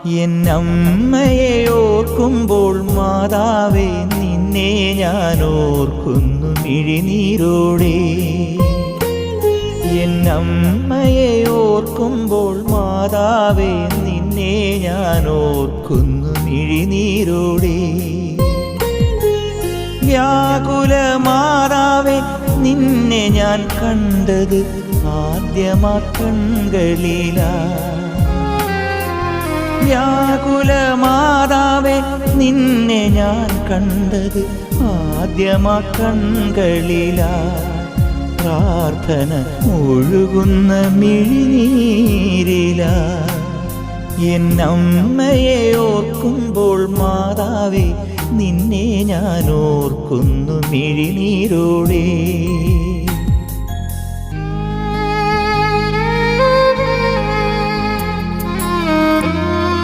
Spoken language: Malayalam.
എന്നമ്മയെ ഓർക്കുമ്പോൾ മാതാവേ നിന്നെ ഞാൻ ഓർക്കുന്നു മിഴിനീരോടെ. എന്നമ്മയെ ഓർക്കുമ്പോൾ മാതാവേ നിന്നെ ഞാൻ ഓർക്കുന്നു മിഴിനീരോടെ. വ്യാകുല മാതാവേ നിന്നെ ഞാൻ കണ്ടത് ആദ്യമാ കൺകളിലാ. വ്യാകുല മാതാവേ നിന്നെ ഞാൻ കണ്ടത് ആദ്യമാ കൺകളിലാ. പ്രാർത്ഥന ഒഴുകുന്ന മിഴിനീരിലാ. എന്നമ്മയെ ഓർക്കുമ്പോൾ മാതാവേ നിന്നെ ഞാൻ ഓർക്കുന്നു മിഴിനീരോടെ.